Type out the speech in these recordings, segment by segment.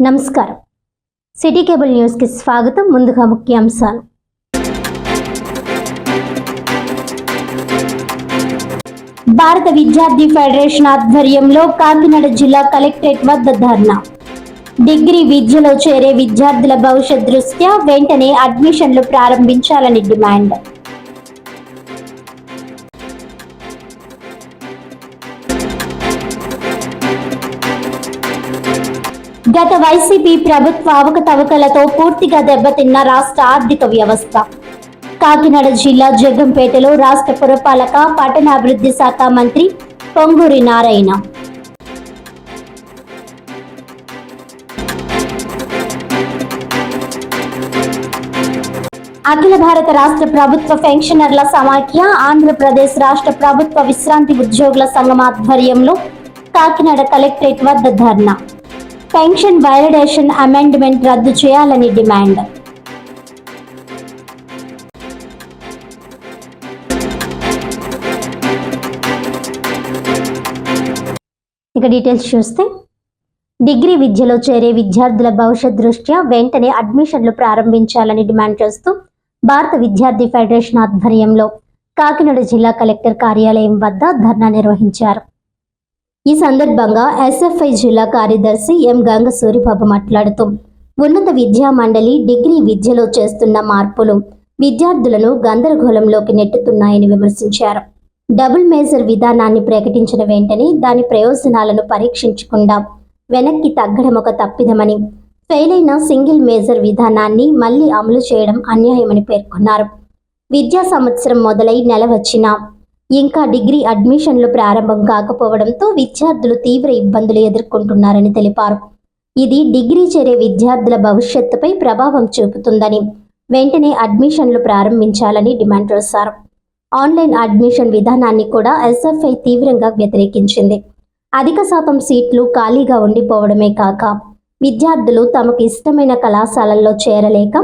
నమస్కారం. City cable news కి స్వాగతం. ముందుగా ముఖ్యాంశాలు. భారత విద్యార్థి ఫెడరేషన్ ఆధ్వర్యంలో కాకినాడ జిల్లా కలెక్టరేట్ వద్ద ధర్నా. డిగ్రీ విద్యలో చేరే విద్యార్థుల భవిష్యత్ దృష్ట్యా వెంటనే అడ్మిషన్లు ప్రారంభించాలని డిమాండ్. గత వైసీపీ ప్రభుత్వ అవకతవకలతో పూర్తిగా దెబ్బతిన్న రాష్ట్ర ఆర్థిక వ్యవస్థ. కాకినాడ జిల్లా జగ్గంపేటలో రాష్ట్ర పురపాలక పట్టణాభివృద్ధి శాఖ మంత్రి పొంగూరి నారాయణ. అఖిల భారత రాష్ట్ర ప్రభుత్వ పెన్షనర్ల సమాఖ్య, ఆంధ్రప్రదేశ్ రాష్ట్ర ప్రభుత్వ విశ్రాంతి ఉద్యోగుల సంఘం ఆధ్వర్యంలో కాకినాడ కలెక్టరేట్ వద్ద ధర్నా. పెన్షన్ వైలిడేషన్ అమెండ్మెంట్ రద్దు చేయాలని డిమాండ్. ఇక డీటెయిల్స్ చూస్తే, డిగ్రీ విద్యలో చేరే విద్యార్థుల భవిష్యత్ దృష్ట్యా వెంటనే అడ్మిషన్లు ప్రారంభించాలని డిమాండ్ చేస్తూ భారత విద్యార్థి ఫెడరేషన్ ఆధ్వర్యంలో కాకినాడ జిల్లా కలెక్టర్ కార్యాలయం వద్ద ధర్నా నిర్వహించారు. ఈ సందర్భంగా ఎస్ఎఫ్ఐ జిల్లా కార్యదర్శి ఎం గంగ సూరిబాబు మాట్లాడుతూ, ఉన్నత విద్యా మండలి డిగ్రీ విద్యలో చేస్తున్న మార్పులు విద్యార్థులను గందరగోళంలోకి నెట్టుతున్నాయని విమర్శించారు. డబుల్ మేజర్ విధానాన్ని ప్రకటించిన వెంటనే దాని ప్రయోజనాలను పరీక్షించకుండా వెనక్కి తగ్గడం ఒక తప్పిదమని, ఫెయిల్ అయిన సింగిల్ మేజర్ విధానాన్ని మళ్లీ అమలు చేయడం అన్యాయమని పేర్కొన్నారు. విద్యా సంవత్సరం మొదలై నెల వచ్చినా ఇంకా డిగ్రీ అడ్మిషన్లు ప్రారంభం కాకపోవడంతో విద్యార్థులు తీవ్ర ఇబ్బందులు ఎదుర్కొంటున్నారని తెలిపారు. ఇది డిగ్రీ చేరే విద్యార్థుల భవిష్యత్తుపై ప్రభావం చూపుతుందని, వెంటనే అడ్మిషన్లు ప్రారంభించాలని డిమాండ్ చేశారు. ఆన్లైన్ అడ్మిషన్ విధానాన్ని కూడా ఎస్ఎఫ్ఐ తీవ్రంగా వ్యతిరేకించింది. అధిక శాతం సీట్లు ఖాళీగా ఉండిపోవడమే కాక విద్యార్థులు తమకు ఇష్టమైన కళాశాలల్లో చేరలేక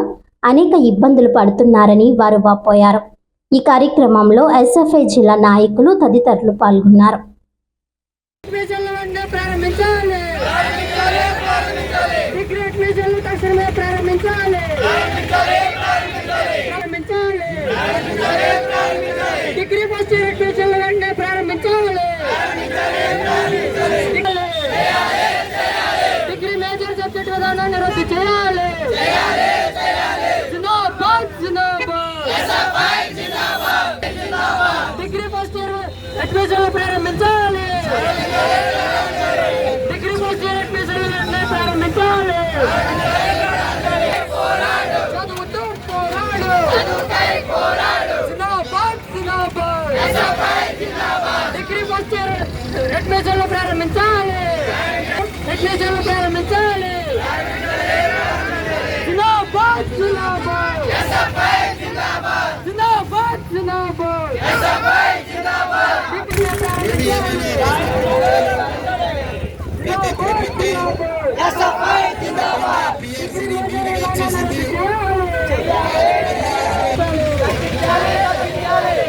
అనేక ఇబ్బందులు పడుతున్నారని వారు వాపోయారు. ఈ కార్యక్రమంలో ఎస్ఎఫ్ఐ జిల్లా నాయకులు తదితరులు పాల్గొన్నారు. అడ్మిషన్లు ప్రారంభించాలి. డిగ్రీ ఫస్ట్ ఇయర్ అడ్మిషన్లు ప్రారంభించాలి. చదువుతూ పోరాడు. డిగ్రీ ఫస్ట్ ఇయర్ అడ్మిషన్లు ప్రారంభించాలి.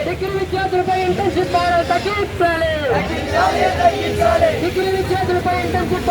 డిగ్రీ విద్యార్థులపై ఇంటర్న్షిప్ తగ్గించాలి. డిగ్రీ విద్యార్థులపై ఇంటర్న్షిప్